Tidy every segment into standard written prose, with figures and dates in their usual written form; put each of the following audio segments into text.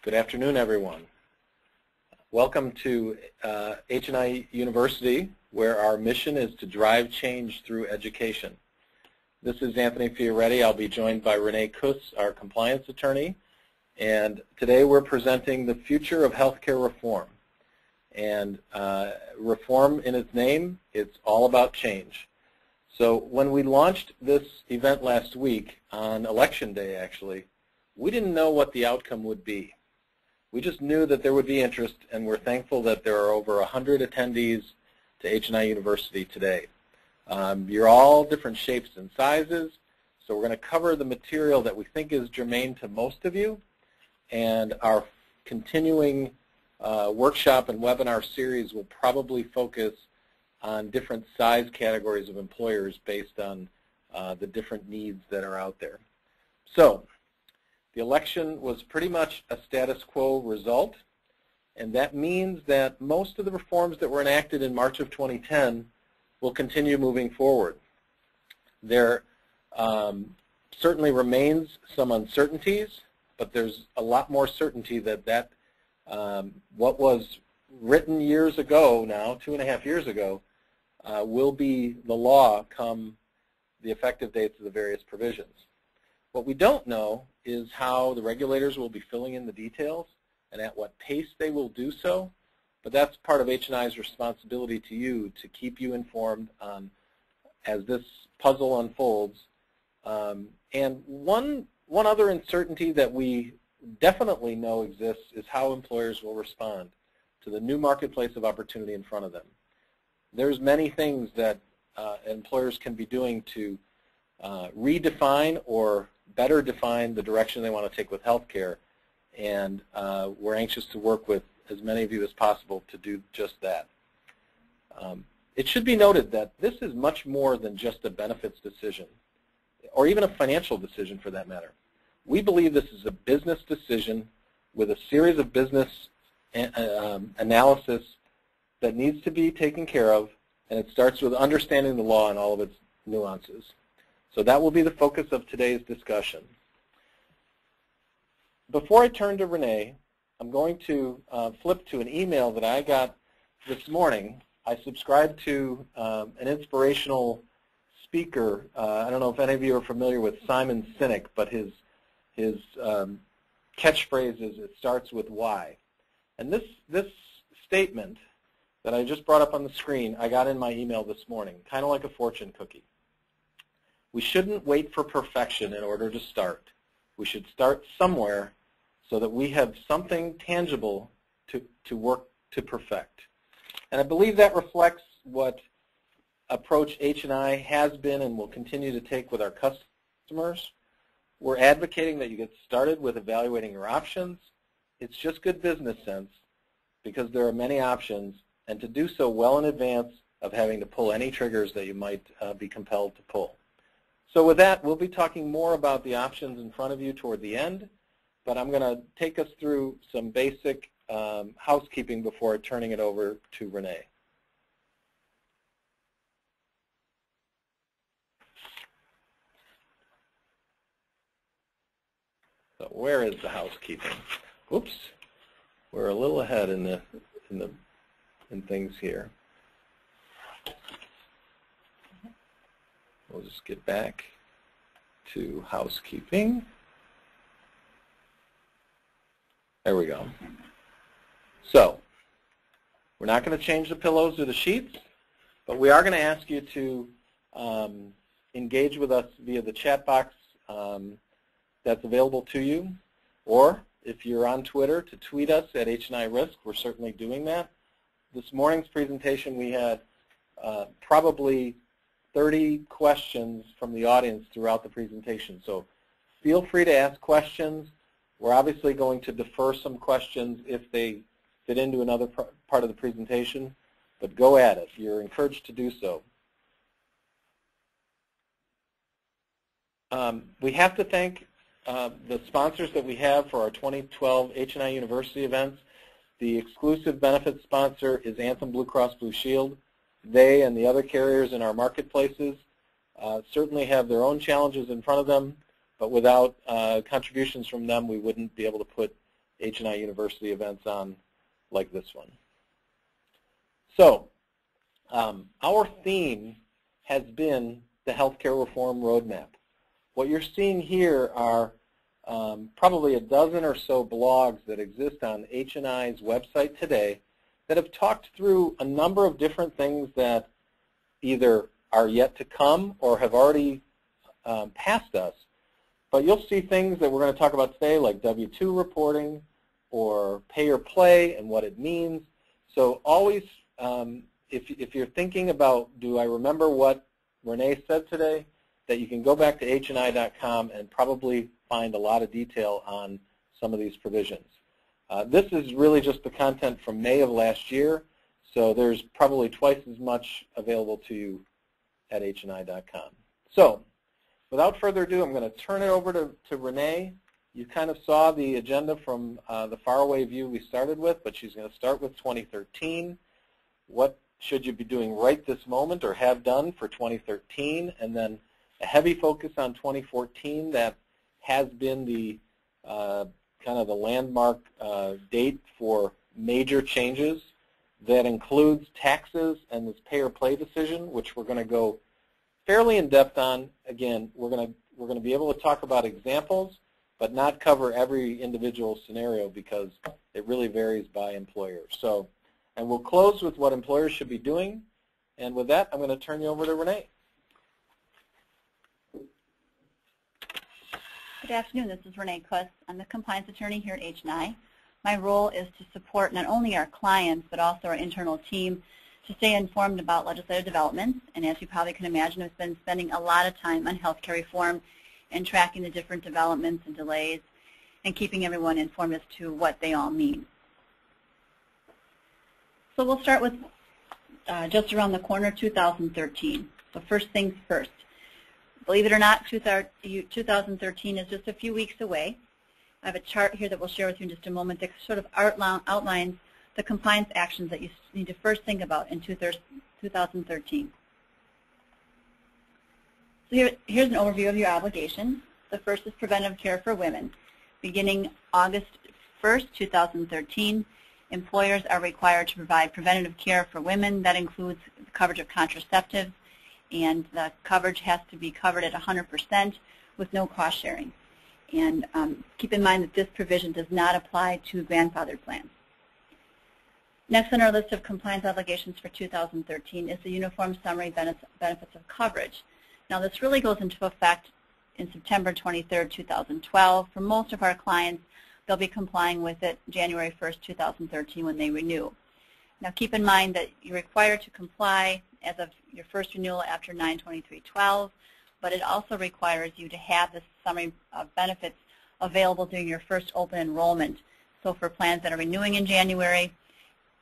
Good afternoon, everyone. Welcome to H&I University, where our mission is to drive change through education. This is Anthony Fioretti. I'll be joined by Renee Kuhs, our compliance attorney, and today we're presenting the future of healthcare reform. And reform in its name, it's all about change. So when we launched this event last week, on Election Day actually, we didn't know what the outcome would be. We just knew that there would be interest, and we're thankful that there are over 100 attendees to H&I University today. You're all different shapes and sizes, so we're going to cover the material that we think is germane to most of you, and our continuing workshop and webinar series will probably focus on different size categories of employers based on the different needs that are out there. So the election was pretty much a status quo result, and that means that most of the reforms that were enacted in March of 2010 will continue moving forward. There certainly remains some uncertainties, but there's a lot more certainty that what was written years ago now, 2.5 years ago, will be the law come the effective dates of the various provisions. What we don't know is how the regulators will be filling in the details and at what pace they will do so, but that's part of H&I's responsibility to you to keep you informed as this puzzle unfolds. And one other uncertainty that we definitely know exists is how employers will respond to the new marketplace of opportunity in front of them. There's many things that employers can be doing to redefine or better define the direction they want to take with healthcare, and we're anxious to work with as many of you as possible to do just that. It should be noted that this is much more than just a benefits decision, or even a financial decision for that matter. We believe this is a business decision with a series of business analysis that needs to be taken care of, and it starts with understanding the law and all of its nuances. So that will be the focus of today's discussion. Before I turn to Renee, I'm going to flip to an email that I got this morning. I subscribe to an inspirational speaker. I don't know if any of you are familiar with Simon Sinek, but his catchphrase is, "It starts with why." And this statement that I just brought up on the screen, I got in my email this morning, kind of like a fortune cookie. We shouldn't wait for perfection in order to start. We should start somewhere so that we have something tangible to work to perfect. And I believe that reflects what approach H&I has been and will continue to take with our customers. We're advocating that you get started with evaluating your options. It's just good business sense because there are many options, and to do so well in advance of having to pull any triggers that you might be compelled to pull. So with that, we'll be talking more about the options in front of you toward the end, but I'm going to take us through some basic housekeeping before turning it over to Renee. So where is the housekeeping? Oops, we're a little ahead in things here. We'll just get back to housekeeping. There we go. So we're not going to change the pillows or the sheets, but we are going to ask you to engage with us via the chat box that's available to you, or if you're on Twitter, to tweet us at H&I Risk. We're certainly doing that. This morning's presentation, we had probably 30 questions from the audience throughout the presentation. So feel free to ask questions. We're obviously going to defer some questions if they fit into another part of the presentation, but go at it. You're encouraged to do so. We have to thank the sponsors that we have for our 2012 H&I University events. The exclusive benefit sponsor is Anthem Blue Cross Blue Shield. They and the other carriers in our marketplaces certainly have their own challenges in front of them, but without contributions from them, we wouldn't be able to put H&I University events on, like this one. So our theme has been the healthcare reform roadmap. What you're seeing here are probably a dozen or so blogs that exist on H&I's website today that have talked through a number of different things that either are yet to come or have already passed us. But you'll see things that we're going to talk about today, like W-2 reporting or pay or play and what it means. So always, if you're thinking about, do I remember what Renee said today, that you can go back to hni.com and probably find a lot of detail on some of these provisions. This is really just the content from May of last year, so there's probably twice as much available to you at hni.com. So without further ado, I'm going to turn it over to Renee. You kind of saw the agenda from the faraway view we started with, but she's going to start with 2013. What should you be doing right this moment or have done for 2013, and then a heavy focus on 2014 that has been the kind of the landmark date for major changes that includes taxes and this pay or play decision, which we're going to go fairly in depth on. Again, we're going to be able to talk about examples, but not cover every individual scenario because it really varies by employer. So, and we'll close with what employers should be doing. And with that, I'm going to turn you over to Renee. Good afternoon. This is Renee Kuhs. I'm the compliance attorney here at H&I. My role is to support not only our clients, but also our internal team to stay informed about legislative developments. And as you probably can imagine, I've been spending a lot of time on healthcare reform and tracking the different developments and delays and keeping everyone informed as to what they all mean. So we'll start with just around the corner, 2013. So first things first. Believe it or not, 2013 is just a few weeks away. I have a chart here that we'll share with you in just a moment that sort of outlines the compliance actions that you need to first think about in 2013. So here's an overview of your obligations. The first is preventive care for women. Beginning August 1st, 2013, employers are required to provide preventative care for women. That includes the coverage of contraceptives, and the coverage has to be covered at 100% with no cost sharing. And keep in mind that this provision does not apply to grandfathered plans. Next on our list of compliance obligations for 2013 is the Uniform Summary Benefits of Coverage. Now this really goes into effect in September 23rd, 2012. For most of our clients, they'll be complying with it January 1st, 2013 when they renew. Now keep in mind that you're required to comply as of your first renewal after 9/23/12, but it also requires you to have this summary of benefits available during your first open enrollment. So for plans that are renewing in January,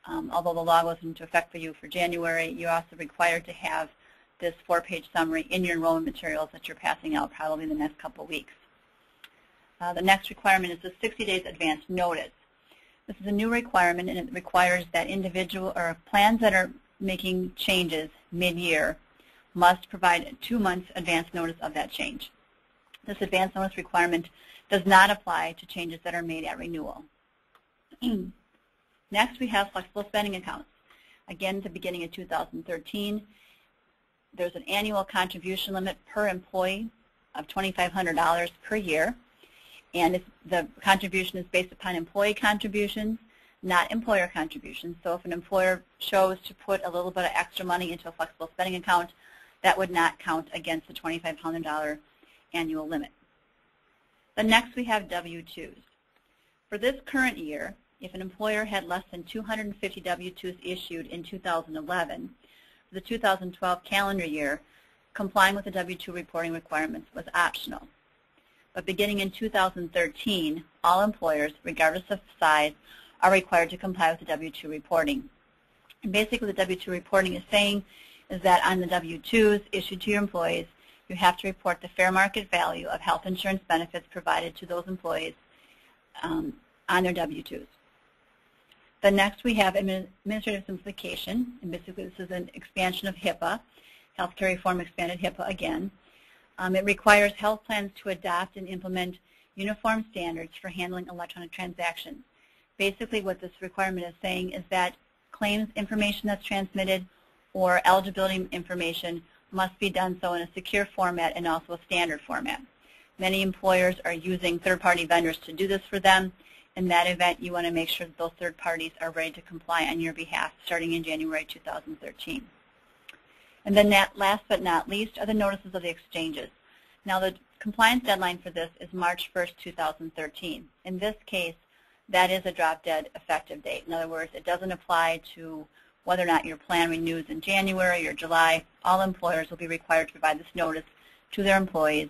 although the law goes into effect for you for January, you're also required to have this 4-page summary in your enrollment materials that you're passing out probably in the next couple of weeks. The next requirement is the 60 days advance notice. This is a new requirement, and it requires that individual or plans that are making changes mid-year must provide 2 months advance notice of that change. This advance notice requirement does not apply to changes that are made at renewal. Next, we have flexible spending accounts. Again, at the beginning of 2013, there's an annual contribution limit per employee of $2,500 per year, and the contribution is based upon employee contributions, not employer contributions. So if an employer chose to put a little bit of extra money into a flexible spending account, that would not count against the $2,500 annual limit. Then next we have W-2s. For this current year, if an employer had less than 250 W-2s issued in 2011, for the 2012 calendar year, complying with the W-2 reporting requirements was optional. But beginning in 2013, all employers, regardless of size, are required to comply with the W-2 reporting. And basically what the W-2 reporting is saying is that on the W-2s issued to your employees, you have to report the fair market value of health insurance benefits provided to those employees on their W-2s. Then next we have administrative simplification, and basically this is an expansion of HIPAA. Healthcare reform expanded HIPAA again. It requires health plans to adopt and implement uniform standards for handling electronic transactions. Basically what this requirement is saying is that claims information that's transmitted or eligibility information must be done so in a secure format and also a standard format. Many employers are using third-party vendors to do this for them. In that event, you want to make sure that those third parties are ready to comply on your behalf starting in January 2013. And then last but not least are the notices of the exchanges. Now the compliance deadline for this is March 1st, 2013. In this case, that is a drop-dead effective date. In other words, it doesn't apply to whether or not your plan renews in January or July. All employers will be required to provide this notice to their employees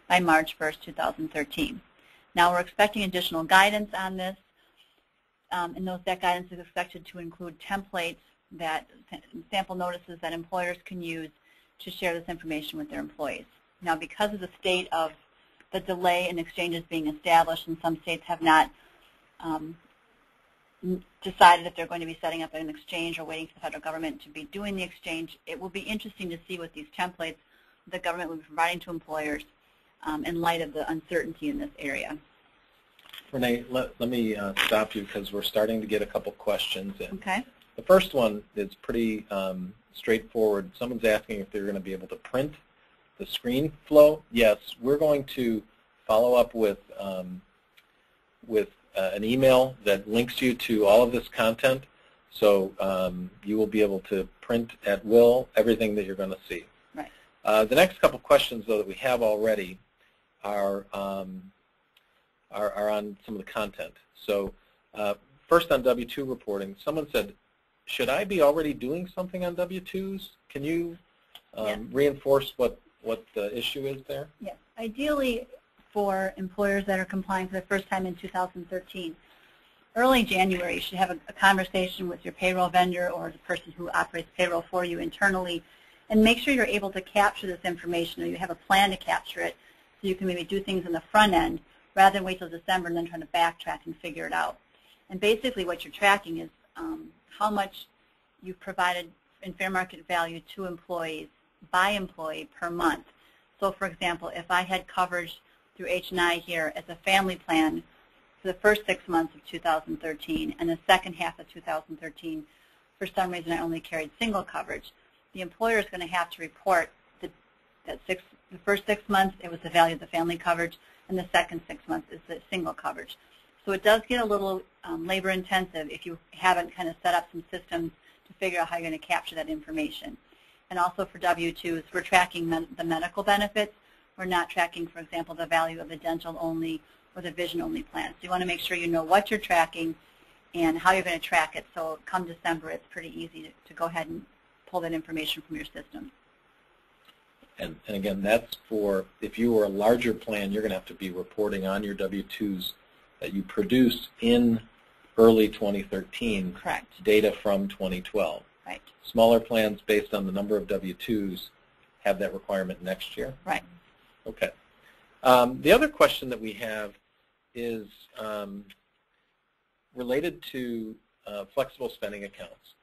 by March 1st, 2013. Now we're expecting additional guidance on this, and that guidance is expected to include templates, sample notices that employers can use to share this information with their employees. Now because of the state of the delay in exchanges being established, and some states have not decided if they're going to be setting up an exchange or waiting for the federal government to be doing the exchange, it will be interesting to see what these templates the government will be providing to employers in light of the uncertainty in this area. Renee, let me stop you because we're starting to get a couple questions in. Okay. The first one is pretty straightforward. Someone's asking if they're going to be able to print the screen flow. Yes, we're going to follow up with an email that links you to all of this content, so you will be able to print at will everything that you're going to see. Right. The next couple questions, though, that we have already are on some of the content. So first on W-2 reporting, someone said, should I be already doing something on W-2s? Can you reinforce what the issue is there? Yes. Ideally, for employers that are complying for the first time in 2013, early January you should have a conversation with your payroll vendor or the person who operates payroll for you internally, and make sure you're able to capture this information, or you have a plan to capture it, so you can maybe do things in the front end rather than wait till December and then trying to backtrack and figure it out. And basically what you're tracking is how much you've provided in fair market value to employees by employee per month. So for example, if I had coverage through H&I here as a family plan for the first 6 months of 2013 and the second half of 2013, for some reason I only carried single coverage, the employer is going to have to report the first 6 months it was the value of the family coverage, and the second 6 months is the single coverage. So it does get a little labor intensive if you haven't kind of set up some systems to figure out how you're going to capture that information. And also for W-2s, we're tracking the medical benefits. We're not tracking, for example, the value of the dental only or the vision only plan. So you want to make sure you know what you're tracking and how you're going to track it. So come December, it's pretty easy to go ahead and pull that information from your system. And again, that's for, if you were a larger plan, you're going to have to be reporting on your W-2s that you produce in early 2013. Correct. Data from 2012. Right. Smaller plans based on the number of W-2s have that requirement next year? Right. Okay. The other question that we have is related to flexible spending accounts.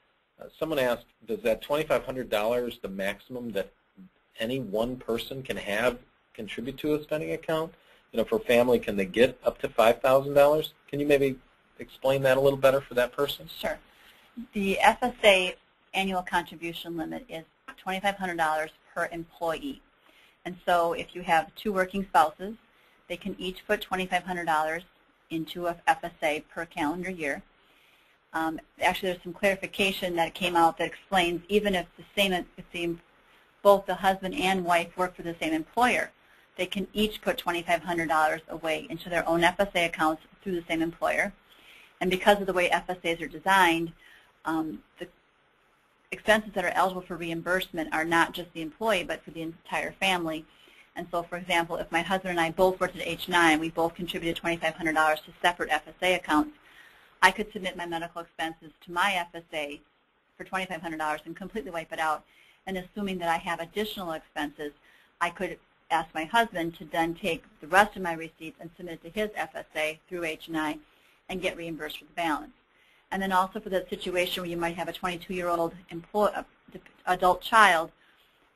Someone asked, does that $2,500, the maximum that any one person can contribute to a spending account? You know, for family, can they get up to $5,000? Can you maybe explain that a little better for that person? Sure. The FSA annual contribution limit is $2,500 per employee. And so if you have 2 working spouses, they can each put $2,500 into a FSA per calendar year. Actually, there's some clarification that came out that explains even if both the husband and wife work for the same employer, they can each put $2,500 away into their own FSA accounts through the same employer. And because of the way FSAs are designed, the expenses that are eligible for reimbursement are not just the employee, but for the entire family. And so, for example, if my husband and I both worked at H&I and we both contributed $2,500 to separate FSA accounts, I could submit my medical expenses to my FSA for $2,500 and completely wipe it out. And assuming that I have additional expenses, I could ask my husband to then take the rest of my receipts and submit it to his FSA through H&I and get reimbursed for the balance. And then also for the situation where you might have a 22-year-old adult child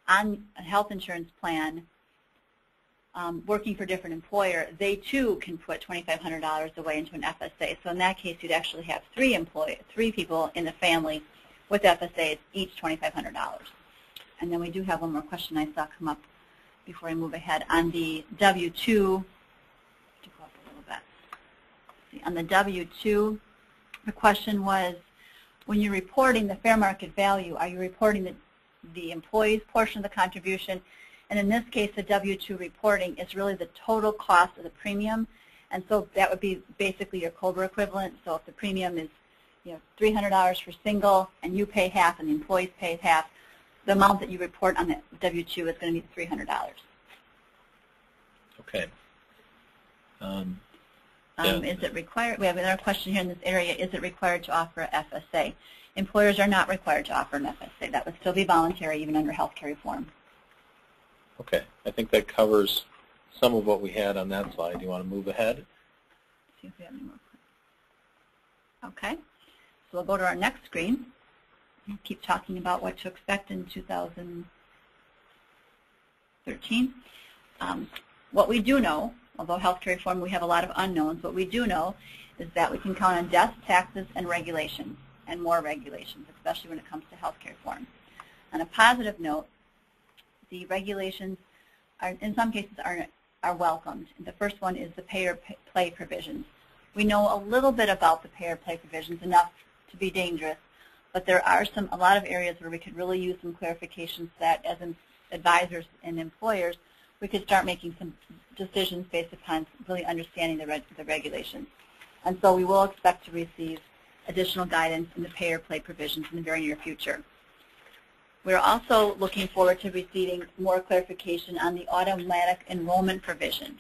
on a health insurance plan working for a different employer, they too can put $2,500 away into an FSA. So in that case, you'd actually have three people in the family with FSAs, each $2,500. And then we do have one more question I saw come up before I move ahead. On the W-2, on the W-2, the question was, when you're reporting the fair market value, are you reporting the employee's portion of the contribution? And in this case, the W-2 reporting is really the total cost of the premium. And so that would be basically your COBRA equivalent. So if the premium is $300 for single and you pay half and the employees pay half, the amount that you report on the W-2 is going to be $300. Okay. Is it required? We have another question here in this area. Is it required to offer a FSA? Employers are not required to offer an FSA. That would still be voluntary even under healthcare reform. Okay. I think that covers some of what we had on that slide. Do you want to move ahead? See if we have any more. Okay. So we'll go to our next screen. We'll keep talking about what to expect in 2013. What we do know, although healthcare reform we have a lot of unknowns, what we do know is that we can count on deaths, taxes, and regulations, and more regulations, especially when it comes to healthcare reform. On a positive note, the regulations are, in some cases, are welcomed. The first one is the pay-or-play provisions. We know a little bit about the pay-or-play provisions, enough to be dangerous, but there are a lot of areas where we could really use some clarifications that, as advisors and employers, we could start making some decisions based upon really understanding the regulations. And so we will expect to receive additional guidance in the pay-or-play provisions in the very near future. We're also looking forward to receiving more clarification on the automatic enrollment provision.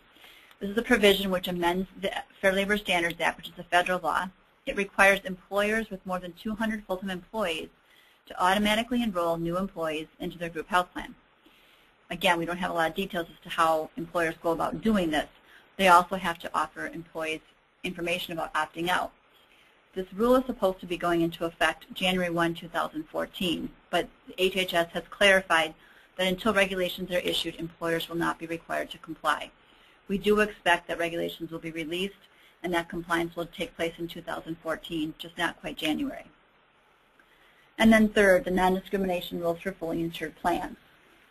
This is a provision which amends the Fair Labor Standards Act, which is a federal law. It requires employers with more than 200 full-time employees to automatically enroll new employees into their group health plan. Again, we don't have a lot of details as to how employers go about doing this. They also have to offer employees information about opting out. This rule is supposed to be going into effect January 1, 2014, but the HHS has clarified that until regulations are issued, employers will not be required to comply. We do expect that regulations will be released and that compliance will take place in 2014, just not quite January. And then third, the non-discrimination rules for fully insured plans.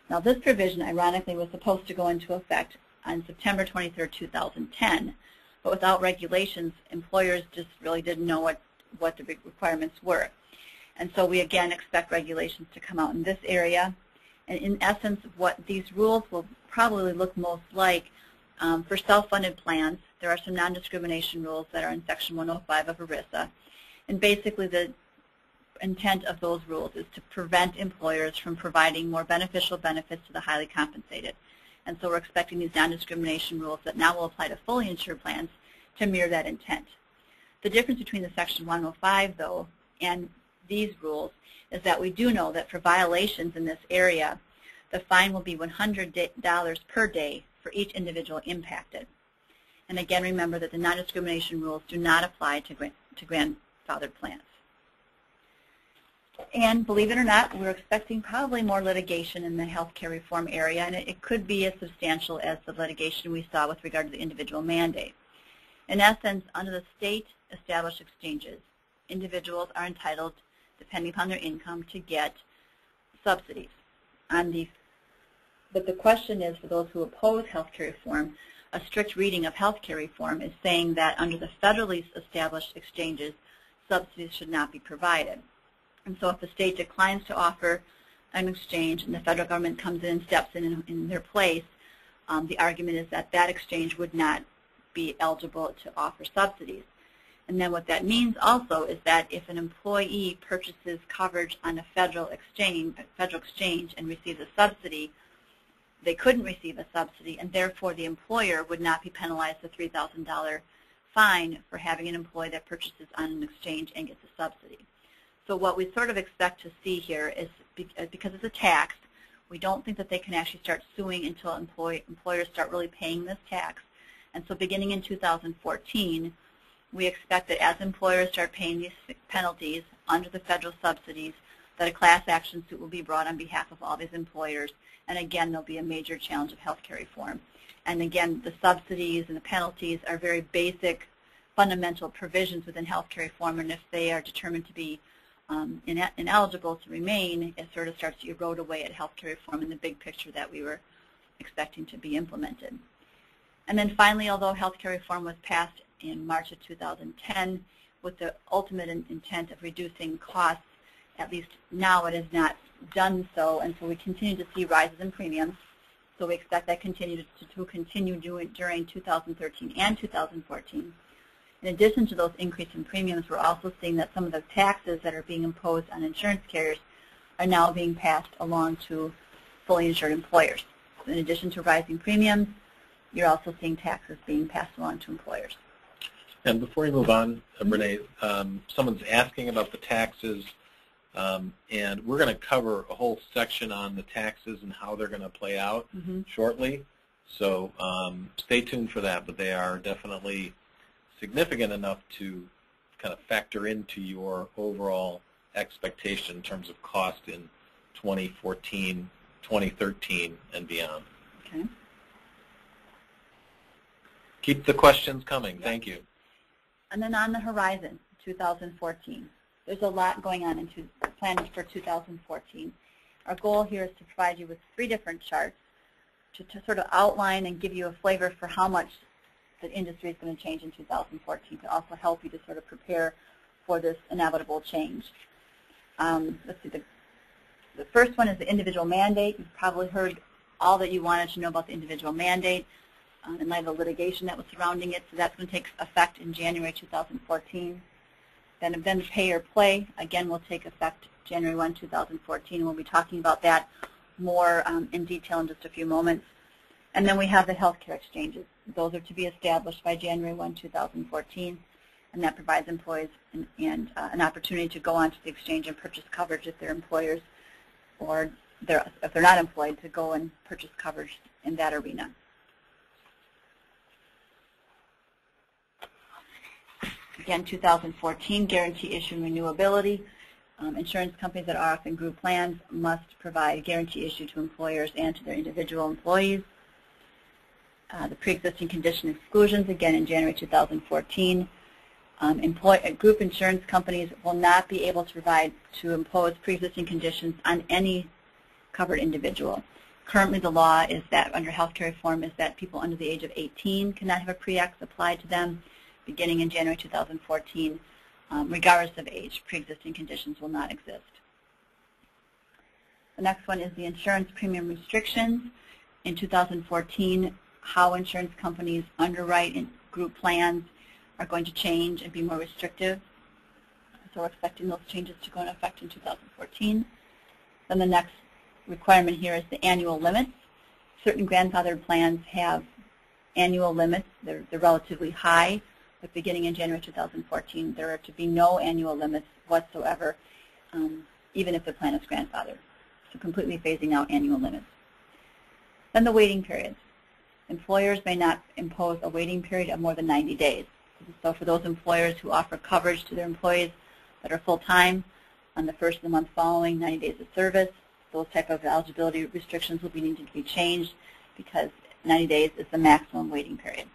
Now this provision, ironically, was supposed to go into effect on September 23, 2010, but without regulations, employers just really didn't know what the requirements were. And so we again expect regulations to come out in this area. And in essence, what these rules will probably look most like, for self-funded plans, there are some non-discrimination rules that are in Section 105 of ERISA. And basically the intent of those rules is to prevent employers from providing more beneficial benefits to the highly compensated. And so we're expecting these non-discrimination rules that now will apply to fully insured plans to mirror that intent. The difference between the Section 105, though, and these rules is that we do know that for violations in this area, the fine will be $100 per day for each individual impacted. And again, remember that the non-discrimination rules do not apply to grandfathered plans. And believe it or not, we're expecting probably more litigation in the healthcare reform area, and it could be as substantial as the litigation we saw with regard to the individual mandate. In essence, under the state-established exchanges, individuals are entitled, depending upon their income, to get subsidies. But the question is, for those who oppose healthcare reform, a strict reading of healthcare reform is saying that under the federally established exchanges, subsidies should not be provided. And so if the state declines to offer an exchange and the federal government comes in and steps in their place, the argument is that that exchange would not be eligible to offer subsidies. And then what that means also is that if an employee purchases coverage on a federal exchange and receives a subsidy, they couldn't receive a subsidy, and therefore the employer would not be penalized the $3,000 fine for having an employee that purchases on an exchange and gets a subsidy. So what we sort of expect to see here is, because it's a tax, we don't think that they can actually start suing until employers start really paying this tax. And so beginning in 2014, we expect that as employers start paying these penalties under the federal subsidies, that a class action suit will be brought on behalf of all these employers, And again, there'll be a major challenge of healthcare reform. And again, the subsidies and the penalties are very basic, fundamental provisions within healthcare reform, and if they are determined to be ineligible to remain, it sort of starts to erode away at healthcare reform in the big picture that we were expecting to be implemented. And then finally, although healthcare reform was passed in March of 2010 with the ultimate intent of reducing costs, at least now it has not done so, and so we continue to see rises in premiums. So we expect that to continue during 2013 and 2014. In addition to those increasing premiums, we're also seeing that some of the taxes that are being imposed on insurance carriers are now being passed along to fully insured employers. So in addition to rising premiums, you're also seeing taxes being passed along to employers. And before we move on, Renee, someone's asking about the taxes, and we're going to cover a whole section on the taxes and how they're going to play out shortly. So stay tuned for that, but they are definitely significant enough to kind of factor into your overall expectation in terms of cost in 2014, 2013, and beyond. Okay. Keep the questions coming. Yep. Thank you. And then on the horizon, 2014. There's a lot going on into planning for 2014. Our goal here is to provide you with 3 different charts to sort of outline and give you a flavor for how much the industry is going to change in 2014, to also help you to sort of prepare for this inevitable change. Let's see, the first one is the individual mandate. You've probably heard all that you wanted to know about the individual mandate in light of the litigation that was surrounding it. So that's going to take effect in January 2014. Then the pay or play, again, will take effect January 1, 2014. We'll be talking about that more in detail in just a few moments. And then we have the healthcare exchanges. Those are to be established by January 1, 2014, and that provides employees an opportunity to go onto the exchange and purchase coverage if they're employers, or if they're not employed, to go and purchase coverage in that arena. Again, 2014, guarantee issue and renewability. Insurance companies that are offering group plans must provide guarantee issue to employers and to their individual employees. The pre-existing condition exclusions, again in January 2014. Group insurance companies will not be able to impose pre-existing conditions on any covered individual. Currently the law is that under healthcare reform is that people under the age of 18 cannot have a pre-ex applied to them. Beginning in January 2014, regardless of age, pre-existing conditions will not exist. The next one is the insurance premium restrictions. In 2014, how insurance companies underwrite in group plans are going to change and be more restrictive. So we're expecting those changes to go into effect in 2014. Then the next requirement here is the annual limits. Certain grandfathered plans have annual limits. They're relatively high. But beginning in January 2014, there are to be no annual limits whatsoever, even if the plan is grandfathered. So completely phasing out annual limits. Then the waiting periods. Employers may not impose a waiting period of more than 90 days. So for those employers who offer coverage to their employees that are full-time on the first of the month following 90 days of service, those type of eligibility restrictions will be needed to be changed because 90 days is the maximum waiting period.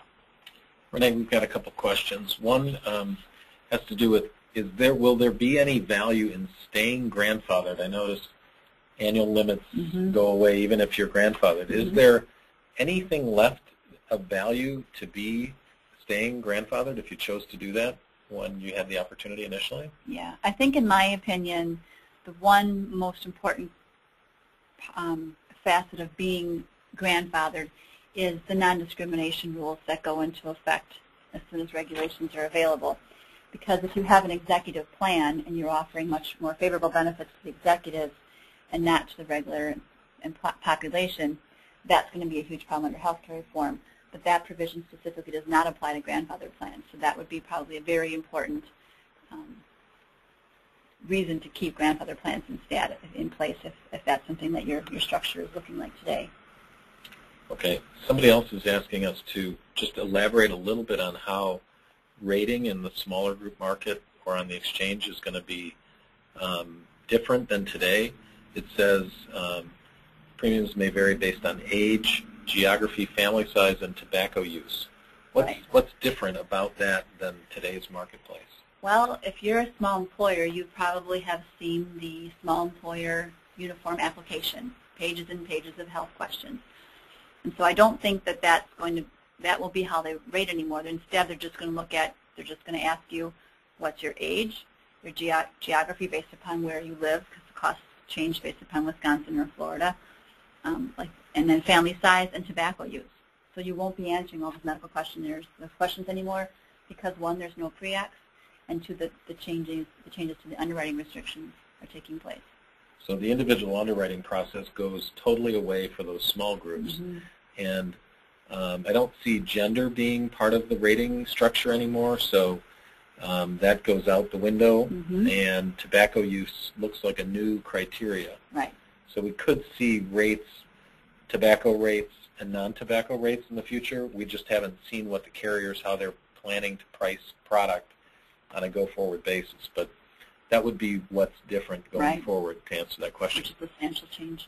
Renee, we've got a couple questions. One has to do with, will there be any value in staying grandfathered? I noticed annual limits go away even if you're grandfathered. Is there anything left of value to be staying grandfathered if you chose to do that when you had the opportunity initially? Yeah, I think in my opinion, the one most important facet of being grandfathered is the non-discrimination rules that go into effect as soon as regulations are available. Because if you have an executive plan and you're offering much more favorable benefits to the executives and not to the regular population, that's going to be a huge problem under healthcare reform. But that provision specifically does not apply to grandfathered plans. So that would be probably a very important reason to keep grandfathered plans instead in place if that's something that your structure is looking like today. Okay. Somebody else is asking us to just elaborate a little bit on how rating in the smaller group market or on the exchange is going to be different than today. It says premiums may vary based on age, geography, family size, and tobacco use. What's different about that than today's marketplace? Well, if you're a small employer, you probably have seen the small employer uniform application, pages and pages of health questions. And so I don't think that that will be how they rate anymore. Instead, they're just going to ask you what's your age, your geography based upon where you live, because the costs change based upon Wisconsin or Florida, and then family size and tobacco use. So you won't be answering all those medical questions anymore because, one, there's no pre-X, and two, the changes to the underwriting restrictions are taking place. So the individual underwriting process goes totally away for those small groups. Mm-hmm. And I don't see gender being part of the rating structure anymore, so that goes out the window. Mm-hmm. And tobacco use looks like a new criteria. Right. So we could see rates, tobacco rates, and non-tobacco rates in the future. We just haven't seen what the carriers, how they're planning to price product on a go-forward basis. But that would be what's different going forward to answer that question. Which is a substantial change.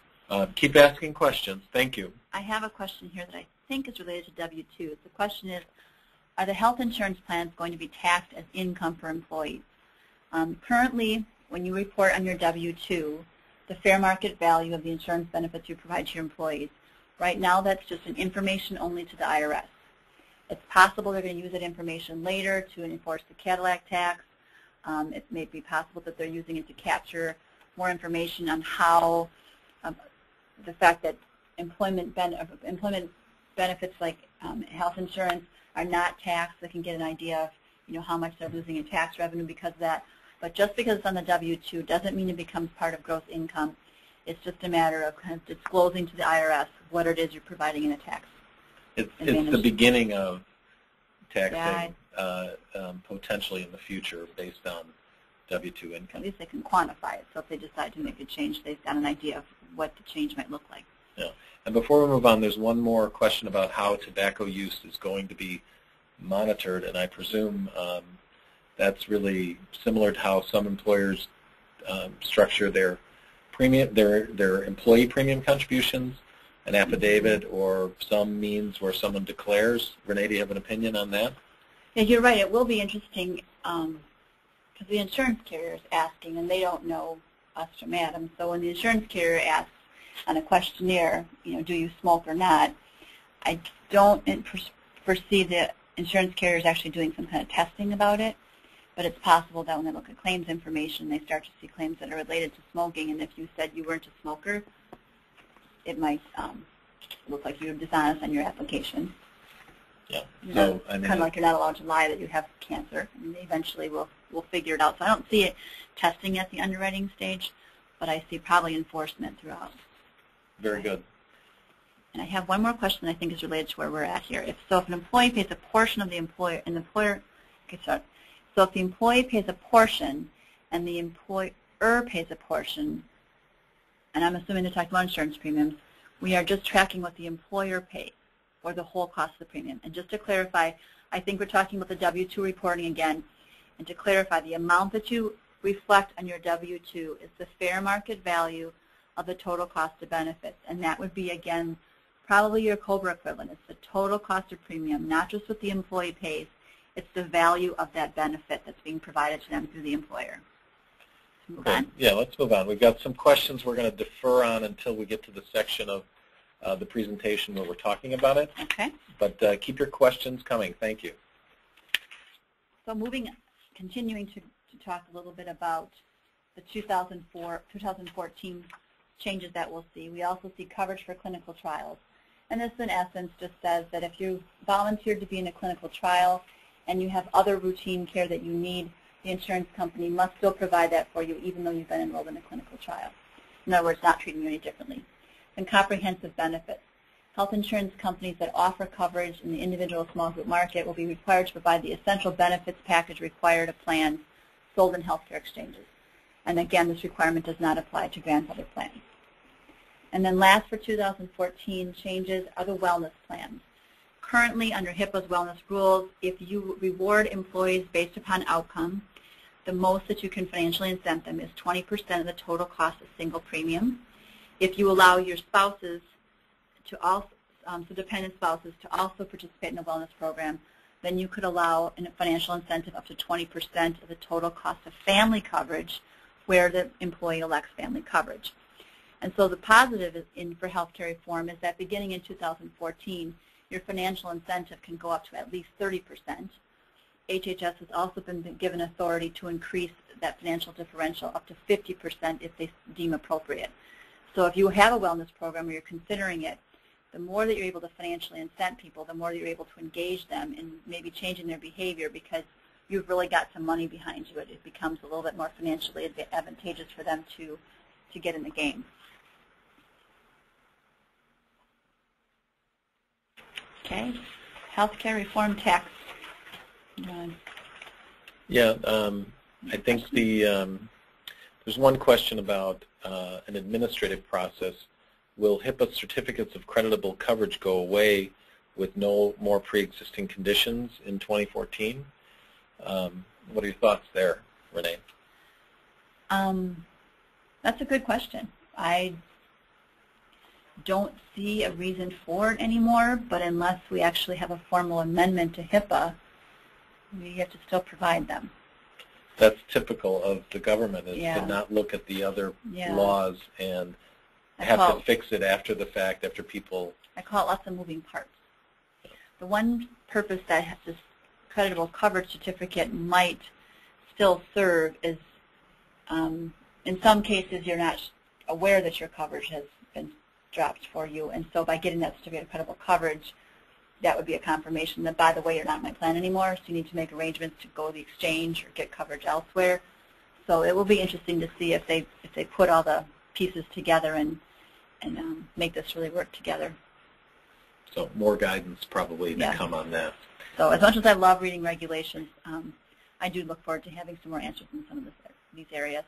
Keep asking questions. Thank you. I have a question here that I think is related to W-2s. The question is, are the health insurance plans going to be taxed as income for employees? Currently, when you report on your W-2, the fair market value of the insurance benefits you provide to your employees, right now that's just an information only to the IRS. It's possible they're going to use that information later to enforce the Cadillac tax. It may be possible that they're using it to capture more information on how the fact that employment benefits like health insurance are not taxed. They can get an idea of how much they're losing in tax revenue because of that. But just because it's on the W-2 doesn't mean it becomes part of gross income. It's just a matter of kind of disclosing to the IRS what it is you're providing in a tax. It's the beginning of taxing potentially in the future based on W-2 income. At least they can quantify it. So if they decide to make a change, they've got an idea of what the change might look like. Yeah. And before we move on, there's one more question about how tobacco use is going to be monitored, and I presume that's really similar to how some employers structure their premium, their employee premium contributions, an affidavit, or some means where someone declares. Renee, do you have an opinion on that? Yeah, you're right. It will be interesting because the insurance carrier is asking, and they don't know us from Adam. So when the insurance carrier asks on a questionnaire, do you smoke or not, I don't foresee the insurance carriers actually doing some kind of testing about it. But it's possible that when they look at claims information, they start to see claims that are related to smoking. And if you said you weren't a smoker, it might look like you're dishonest on your application. Yeah. So kind of like you're not allowed to lie that you have cancer. I mean, eventually we'll figure it out. So I don't see it testing at the underwriting stage, but I see probably enforcement throughout. Very good. And I have one more question that I think is related to where we're at here. If an employee pays a portion of the employer, and the employer, so if the employee pays a portion and the employer pays a portion, and I'm assuming they're talking about insurance premiums, we are just tracking what the employer pays or the whole cost of the premium. And just to clarify, I think we're talking about the W-2 reporting again. And to clarify, the amount that you reflect on your W-2 is the fair market value of the total cost of benefits. And that would be, again, probably your COBRA equivalent. It's the total cost of premium, not just what the employee pays. It's the value of that benefit that's being provided to them through the employer. Move on. Yeah, let's move on. We've got some questions we're going to defer on until we get to the section of the presentation where we're talking about it. Okay. But keep your questions coming. Thank you. So continuing to talk a little bit about the 2014 changes that we'll see. We also see coverage for clinical trials. And this, in essence, just says that if you volunteered to be in a clinical trial and you have other routine care that you need, the insurance company must still provide that for you even though you've been enrolled in a clinical trial. In other words, not treating you any differently. And comprehensive benefits. Health insurance companies that offer coverage in the individual small group market will be required to provide the essential benefits package required of plans sold in healthcare exchanges. And again, this requirement does not apply to grandfathered plans. And then last for 2014 changes are the wellness plans. Currently, under HIPAA's wellness rules, if you reward employees based upon outcome, the most that you can financially incent them is 20% of the total cost of single premium. If you allow your spouses to also, so dependent spouses, to also participate in a wellness program, then you could allow a financial incentive up to 20% of the total cost of family coverage where the employee elects family coverage. And so the positive for healthcare reform is that beginning in 2014, your financial incentive can go up to at least 30%. HHS has also been given authority to increase that financial differential up to 50% if they deem appropriate. So if you have a wellness program or you're considering it, the more that you're able to financially incent people, the more that you're able to engage them in maybe changing their behavior because you've really got some money behind you. It becomes a little bit more financially advantageous for them to get in the game. Okay, healthcare reform tax. Yeah, I think there's one question about an administrative process. Will HIPAA certificates of creditable coverage go away with no more pre-existing conditions in 2014? What are your thoughts there, Renee? That's a good question. I don't see a reason for it anymore, but unless we actually have a formal amendment to HIPAA, we have to still provide them. That's typical of the government, is to not look at the other laws and have to fix it after the fact, after people... I call it lots of moving parts. The one purpose that this creditable coverage certificate might still serve is, in some cases, you're not aware that your coverage has been dropped for you, and so by getting that certificate of credible coverage, that would be a confirmation that, by the way, you're not in my plan anymore, so you need to make arrangements to go to the exchange or get coverage elsewhere. So it will be interesting to see if they put all the pieces together and make this really work together. So more guidance probably to come on that. So as much as I love reading regulations, I do look forward to having some more answers in some of these areas.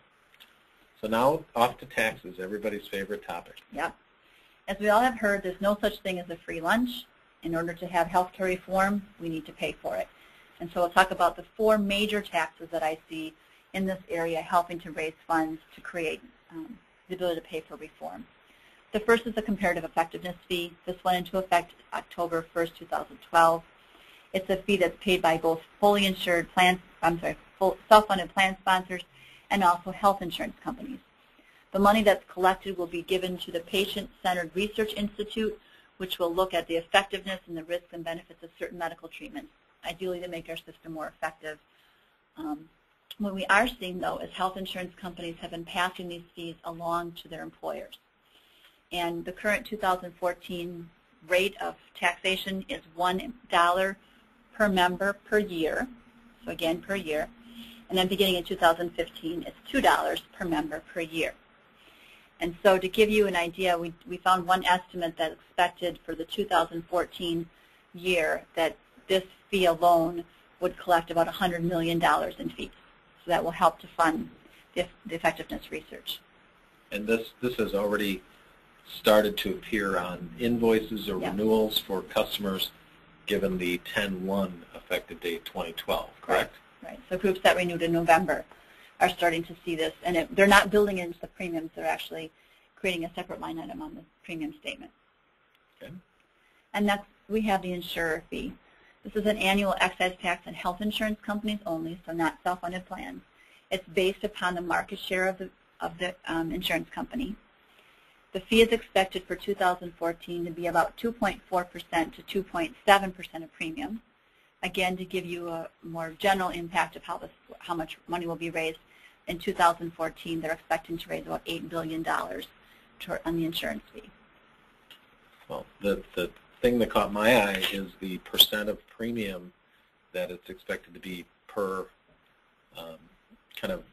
So now off to taxes, everybody's favorite topic. Yep. As we all have heard, there's no such thing as a free lunch. In order to have healthcare reform, we need to pay for it. And so we'll talk about the 4 major taxes that I see in this area helping to raise funds to create the ability to pay for reform. The first is the comparative effectiveness fee. This went into effect October 1st, 2012. It's a fee that's paid by both fully insured self-funded plan sponsors and also health insurance companies. The money that's collected will be given to the Patient-Centered Research Institute, which will look at the effectiveness and the risks and benefits of certain medical treatments, ideally to make our system more effective. What we are seeing, though, is health insurance companies have been passing these fees along to their employers. And the current 2014 rate of taxation is $1 per member per year, so again, per year. And then beginning in 2015, it's $2 per member per year. And so to give you an idea, we found one estimate that expected for the 2014 year that this fee alone would collect about $100 million in fees. So that will help to fund the effectiveness research. And this has already started to appear on invoices or renewals for customers given the 10/1 effective date 2012, correct? Right. So groups that renewed in November are starting to see this, and they're not building it into the premiums. They're actually creating a separate line item on the premium statement. Okay. And next, we have the insurer fee. This is an annual excise tax on health insurance companies only, so not self-funded plans. It's based upon the market share of the insurance company. The fee is expected for 2014 to be about 2.4% to 2.7% of premium. Again, to give you a more general impact of how much money will be raised, in 2014 they're expecting to raise about $8 billion on the insurance fee. Well, the thing that caught my eye is the percent of premium that it's expected to be per kind of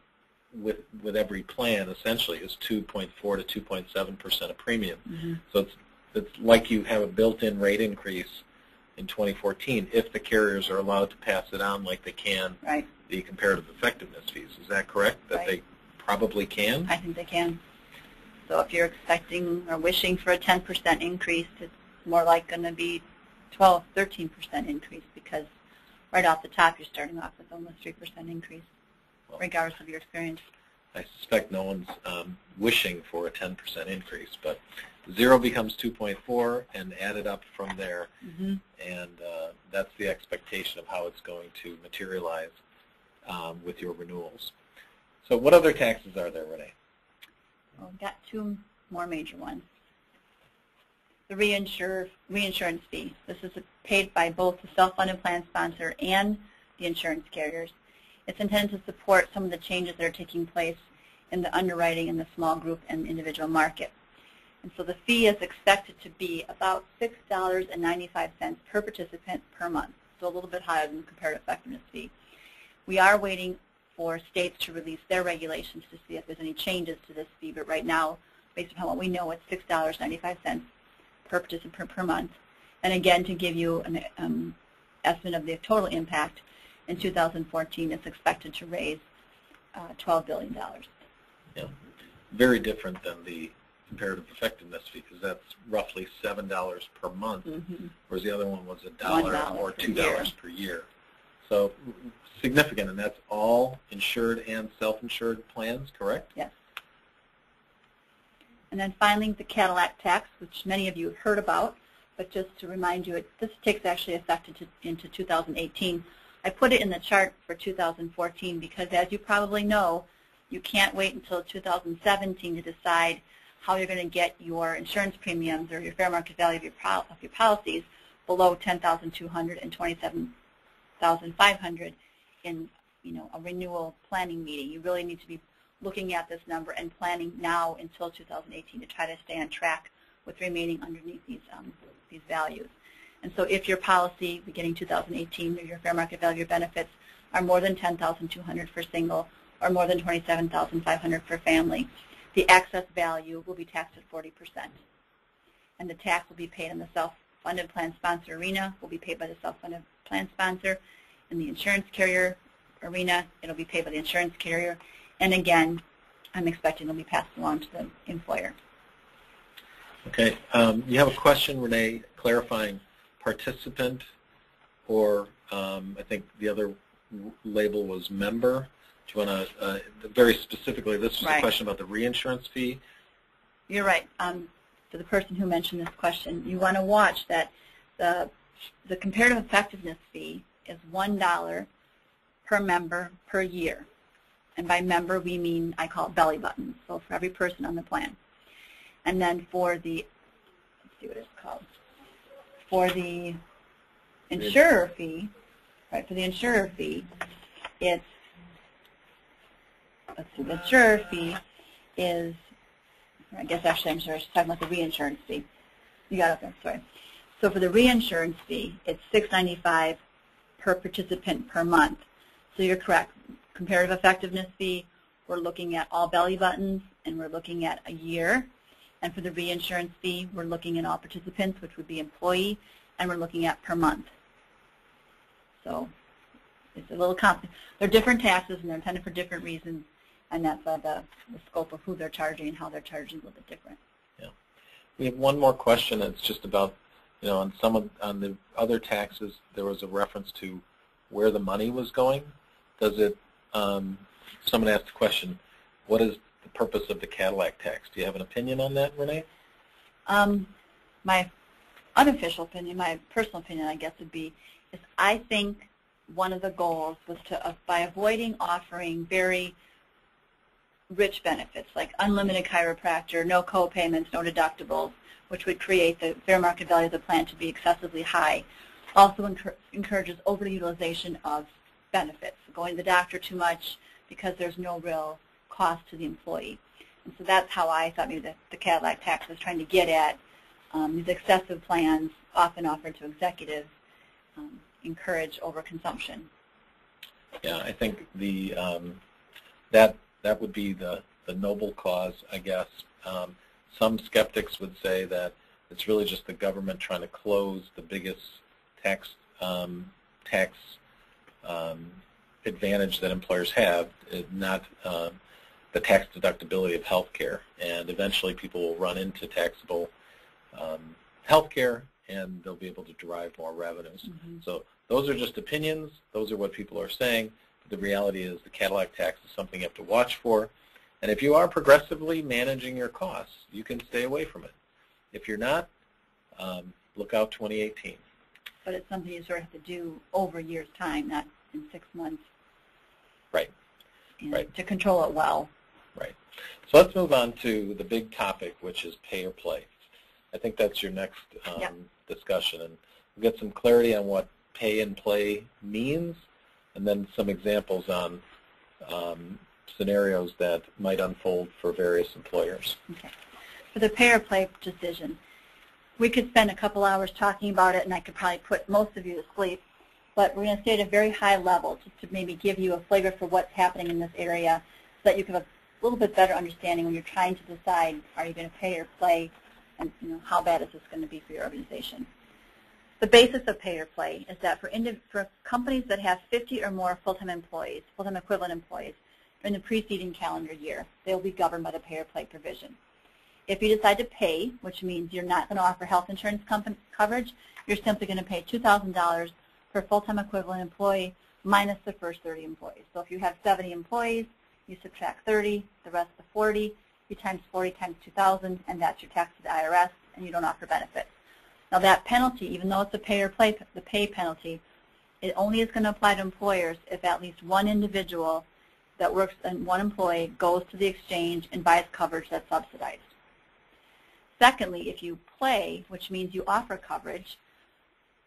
with every plan essentially is 2.4 to 2.7% of premium. Mm-hmm. So it's like you have a built-in rate increase in 2014 if the carriers are allowed to pass it on like they can the comparative effectiveness fees. Is that correct? That they probably can? I think they can. So if you're expecting or wishing for a 10% increase, it's more like going to be 12, 13% increase because right off the top you're starting off with almost 3% increase, regardless of your experience. I suspect no one's wishing for a 10% increase, but 0 becomes 2.4 and added up from there, and that's the expectation of how it's going to materialize with your renewals. So what other taxes are there, Renee? Well, we've got two more major ones. The reinsurance fee. This is paid by both the self-funded plan sponsor and the insurance carriers. It's intended to support some of the changes that are taking place in the underwriting in the small group and individual market. And so the fee is expected to be about $6.95 per participant per month, so a little bit higher than the comparative effectiveness fee. We are waiting for states to release their regulations to see if there's any changes to this fee, but right now, based upon what we know, it's $6.95 per participant per month. And again, to give you an estimate of the total impact, in 2014, it's expected to raise $12 billion. Yeah, very different than the comparative effectiveness fee, because that's roughly $7 per month, whereas the other one was $1 or $2 per year. So significant, and that's all insured and self-insured plans, correct? Yes. And then finally, the Cadillac tax, which many of you have heard about, but just to remind you, this takes actually effect into 2018. I put it in the chart for 2014 because, as you probably know, you can't wait until 2017 to decide how you're going to get your insurance premiums or your fair market value of your policies below $10,200 and $27,500 in a renewal planning meeting. You really need to be looking at this number and planning now until 2018 to try to stay on track with remaining underneath these values. And so if your policy beginning 2018 or your fair market value of benefits are more than $10,200 for single or more than $27,500 for family, the excess value will be taxed at 40%. And the tax will be paid in the self-funded plan sponsor arena, will be paid by the self-funded plan sponsor. In the insurance carrier arena, it will be paid by the insurance carrier. And again, I'm expecting it will be passed along to the employer. Okay. You have a question, Renee, clarifying participant, or I think the other label was member. Do you want to, very specifically, this was a question about the reinsurance fee? You're right. For the person who mentioned this question, you want to watch that the comparative effectiveness fee is $1 per member per year. And by member, we mean, I call it belly buttons, so for every person on the plan. And then for the, let's see what it's called, for the insurer fee, for the insurer fee, it's, let's see, the insurer fee is, I guess actually I'm sorry, I was talking about the reinsurance fee. You got it there, sorry. So for the reinsurance fee, it's $6.95 per participant per month. So you're correct. Comparative effectiveness fee, we're looking at all belly buttons, and we're looking at a year. And for the reinsurance fee, we're looking at all participants, which would be employee, and we're looking at per month. So it's a little complicated. They're different taxes, and they're intended for different reasons, and that's the scope of who they're charging and how they're charging is a little bit different. Yeah. We have one more question. It's just about, on on the other taxes, there was a reference to where the money was going. Does it? Someone asked the question, what is the purpose of the Cadillac tax? Do you have an opinion on that, Renee? My unofficial opinion, my personal opinion, I guess, would be, is I think one of the goals was to, by avoiding offering very rich benefits like unlimited chiropractor, no co-payments, no deductibles, which would create the fair market value of the plan to be excessively high, also encourages overutilization of benefits, going to the doctor too much because there's no real cost to the employee. And so that's how I thought maybe the Cadillac tax was trying to get at these excessive plans often offered to executives encourage overconsumption. Yeah, I think the that would be the noble cause, I guess. Some skeptics would say that it's really just the government trying to close the biggest tax advantage that employers have, not the tax deductibility of health care. And eventually people will run into taxable health care, and they'll be able to derive more revenues. So those are just opinions. Those are what people are saying. But the reality is the Cadillac tax is something you have to watch for. And if you are progressively managing your costs, you can stay away from it. If you're not, look out 2018. But it's something you sort of have to do over a year's time, not in 6 months. Right. And right. to control it well. Right. So let's move on to the big topic, which is pay or play. I think that's your next discussion, and we'll get some clarity on what pay and play means, and then some examples on scenarios that might unfold for various employers. Okay. For the pay or play decision, we could spend a couple hours talking about it, and I could probably put most of you to sleep, but we're going to stay at a very high level just to maybe give you a flavor for what's happening in this area so that you can have a little bit better understanding when you're trying to decide, are you going to pay or play, and how bad is this going to be for your organization. The basis of pay or play is that for companies that have 50 or more full-time employees, full-time equivalent employees, in the preceding calendar year, they will be governed by the pay or play provision. If you decide to pay, which means you're not going to offer health insurance coverage, you're simply going to pay $2,000 per full-time equivalent employee minus the first 30 employees. So if you have 70 employees, you subtract 30, the rest of 40, you times 40 times 2,000, and that's your tax to the IRS, and you don't offer benefits. Now that penalty, even though it's a pay or play, the pay penalty, it only is going to apply to employers if at least one individual that works and one employee goes to the exchange and buys coverage that's subsidized. Secondly, if you play, which means you offer coverage,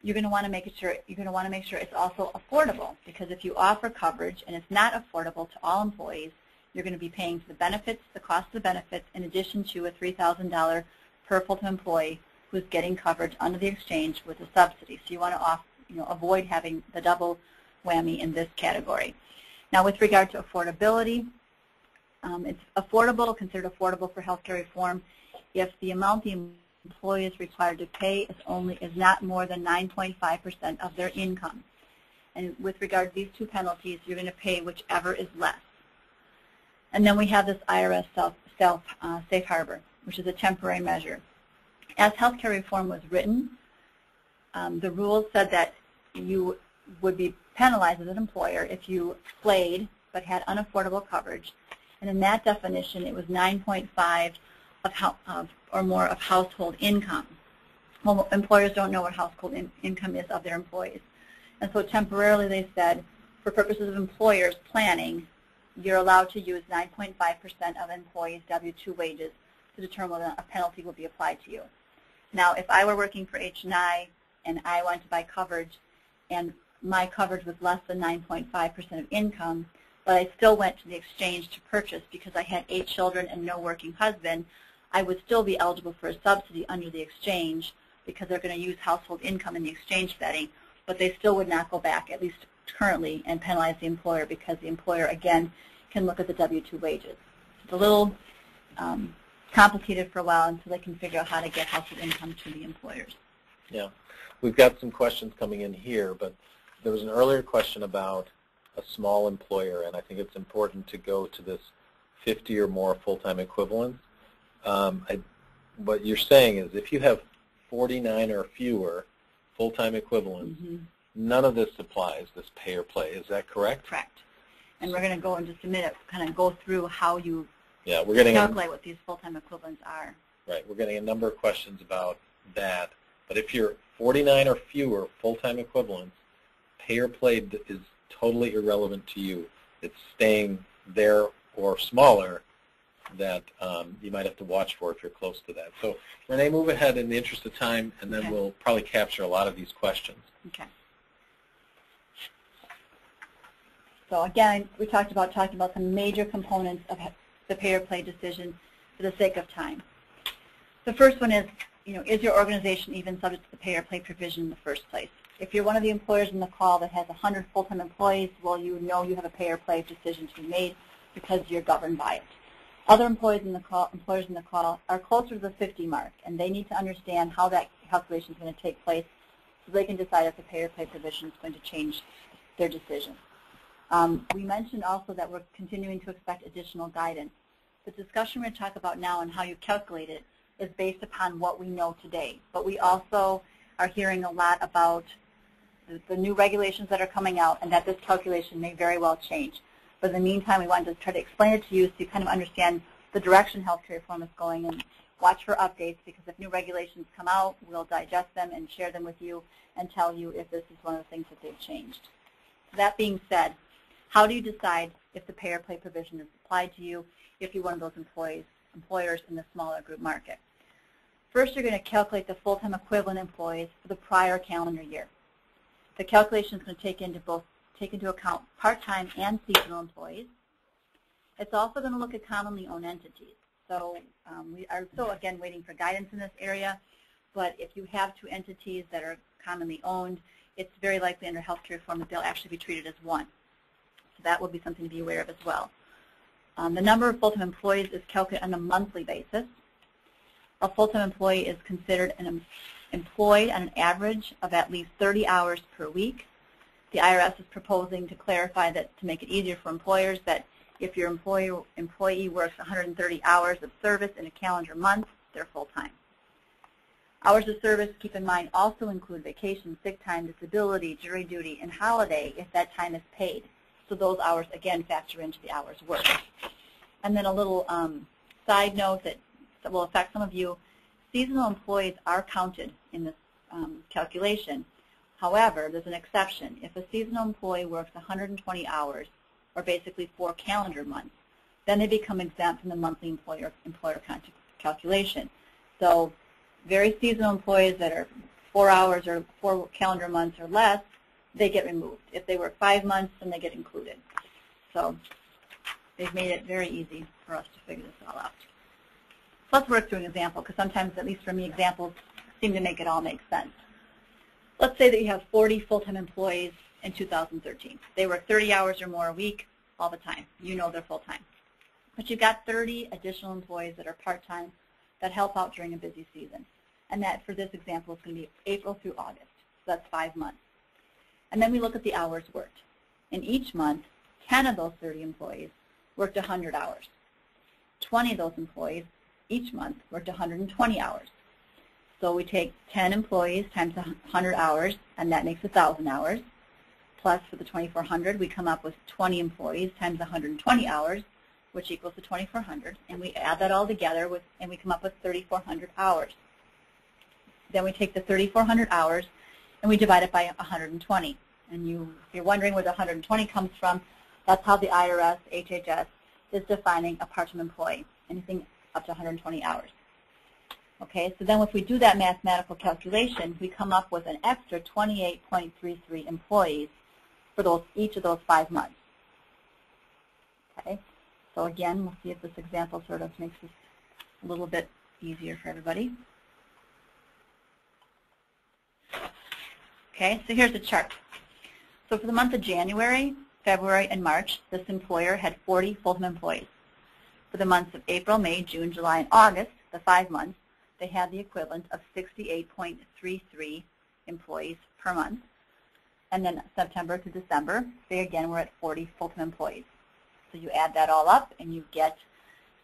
you're going to want to make sure it's also affordable, because if you offer coverage and it's not affordable to all employees, you're going to be paying for the benefits, the cost of the benefits, in addition to a $3,000 per full-time employee who's getting coverage under the exchange with a subsidy. So you want to avoid having the double whammy in this category. Now, with regard to affordability, it's considered affordable for healthcare reform if the amount the employee is required to pay is not more than 9.5% of their income. And with regard to these two penalties, you're going to pay whichever is less. And then we have this IRS safe harbor, which is a temporary measure. As healthcare reform was written, the rules said that you would be penalized as an employer if you played but had unaffordable coverage. And in that definition, it was 9.5 or more of household income. Well, employers don't know what household income is of their employees. And so temporarily they said, for purposes of employers planning, you're allowed to use 9.5% of employees' W-2 wages to determine whether a penalty will be applied to you. Now, if I were working for H&I and I wanted to buy coverage and my coverage was less than 9.5% of income, but I still went to the exchange to purchase because I had 8 children and no working husband, I would still be eligible for a subsidy under the exchange because they're going to use household income in the exchange setting, but they still would not go back, at least currently, and penalize the employer because the employer, again, can look at the W-2 wages. It's a little complicated for a while until they can figure out how to get household income to the employers. Yeah. We've got some questions coming in here, but there was an earlier question about a small employer, and I think it's important to go to this 50 or more full-time equivalents. What you're saying is if you have 49 or fewer full-time equivalents, none of this applies, this pay or play. Is that correct? Correct. And we're going to go in just a minute, kind of go through how you calculate what these full-time equivalents are. Right. We're getting a number of questions about that. But if you're 49 or fewer full-time equivalents, pay or play is totally irrelevant to you. It's staying there or smaller that you might have to watch for if you're close to that. So, Renee, move ahead in the interest of time, and then we'll probably capture a lot of these questions. Okay. So again, we talked about some major components of the pay or play decision for the sake of time. The first one is, is your organization even subject to the pay or play provision in the first place? If you're one of the employers in the call that has 100 full-time employees, well, you know you have a pay or play decision to be made because you're governed by it. Other employers in the call are closer to the 50 mark, and they need to understand how that calculation is going to take place so they can decide if the pay or play provision is going to change their decision. We mentioned also that we're continuing to expect additional guidance. The discussion we're going to talk about now and how you calculate it is based upon what we know today, but we also are hearing a lot about the new regulations that are coming out and that this calculation may very well change. But in the meantime, we wanted to try to explain it to you so you kind of understand the direction healthcare reform is going, and watch for updates, because if new regulations come out, we'll digest them and share them with you and tell you if this is one of the things that they've changed. That being said, how do you decide if the pay or play provision is applied to you if you're one of those employers in the smaller group market? First, you're going to calculate the full-time equivalent employees for the prior calendar year. The calculation is going to take into account part-time and seasonal employees. It's also going to look at commonly owned entities. So we are still, again, waiting for guidance in this area, but if you have two entities that are commonly owned, it's very likely under healthcare reform that they'll actually be treated as one. So that will be something to be aware of as well. The number of full-time employees is calculated on a monthly basis. A full-time employee is considered employed on an average of at least 30 hours per week. The IRS is proposing to clarify that, to make it easier for employers, that if your employee works 130 hours of service in a calendar month, they're full-time. Hours of service, keep in mind, also include vacation, sick time, disability, jury duty, and holiday if that time is paid. So those hours, again, factor into the hours worked. And then a little side note that will affect some of you, seasonal employees are counted in this calculation. However, there's an exception. If a seasonal employee works 120 hours, or basically 4 calendar months, then they become exempt from the monthly employer calculation. So very seasonal employees that are 4 hours or 4 calendar months or less, they get removed. If they work 5 months, then they get included. So they've made it very easy for us to figure this all out. So let's work through an example, because sometimes, at least for me, examples seem to make it all make sense. Let's say that you have 40 full-time employees in 2013. They work 30 hours or more a week all the time. You know they're full-time. But you've got 30 additional employees that are part-time that help out during a busy season. And that, for this example, is going to be April through August. So that's 5 months. And then we look at the hours worked. In each month, 10 of those 30 employees worked 100 hours. 20 of those employees each month worked 120 hours. So we take 10 employees times 100 hours, and that makes 1,000 hours. Plus, for the 2,400, we come up with 20 employees times 120 hours, which equals the 2,400. And we add that all together, and we come up with 3,400 hours. Then we take the 3,400 hours, and we divide it by 120. And if you're wondering where the 120 comes from, that's how the IRS, HHS, is defining a part-time employee, anything up to 120 hours. Okay, so then if we do that mathematical calculation, we come up with an extra 28.33 employees for each of those 5 months. Okay, so again, we'll see if this example sort of makes this a little bit easier for everybody. Okay, so here's the chart. So for the month of January, February, and March, this employer had 40 full-time employees. For the months of April, May, June, July, and August, the 5 months, they had the equivalent of 68.33 employees per month. And then September to December, they again were at 40 full-time employees. So you add that all up, and you get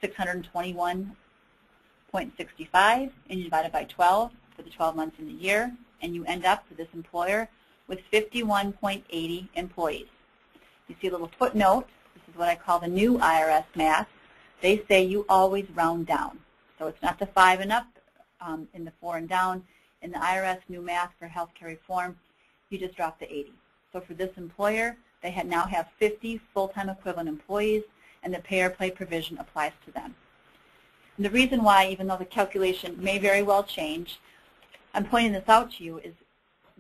621.65, and you divide it by 12 for the 12 months in the year, and you end up for this employer with 51.80 employees. You see a little footnote. This is what I call the new IRS math. They say you always round down. So it's not the 5 and up in the 4 and down. In the IRS new math for healthcare reform, you just drop the 80. So for this employer, they now have 50 full-time equivalent employees, and the pay or play provision applies to them. And the reason why, even though the calculation may very well change, I'm pointing this out to you is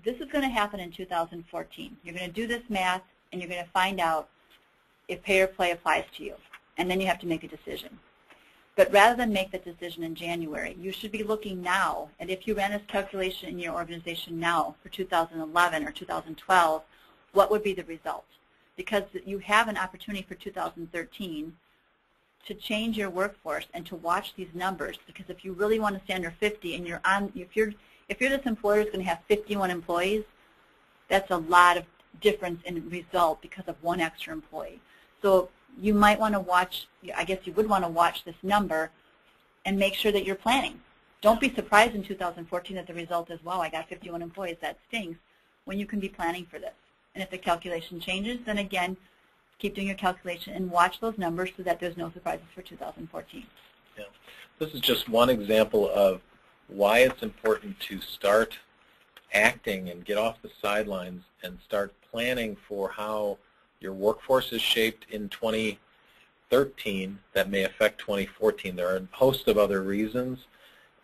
this is going to happen in 2014. You're going to do this math, and you're going to find out if pay or play applies to you. And then you have to make a decision. But rather than make that decision in January, you should be looking now, and if you ran this calculation in your organization now for 2011 or 2012, what would be the result? Because you have an opportunity for 2013 to change your workforce and to watch these numbers, because if you really want to stay under 50 and if you're this employer is going to have 51 employees, that's a lot of difference in result because of one extra employee. So you might want to watch, I guess you would want to watch this number and make sure that you're planning. Don't be surprised in 2014 that the result is, wow, I got 51 employees, that stinks, when you can be planning for this. And if the calculation changes, then again, keep doing your calculation, and watch those numbers so that there's no surprises for 2014. Yeah. This is just one example of why it's important to start acting and get off the sidelines and start planning for how your workforce is shaped in 2013 that may affect 2014. There are a host of other reasons.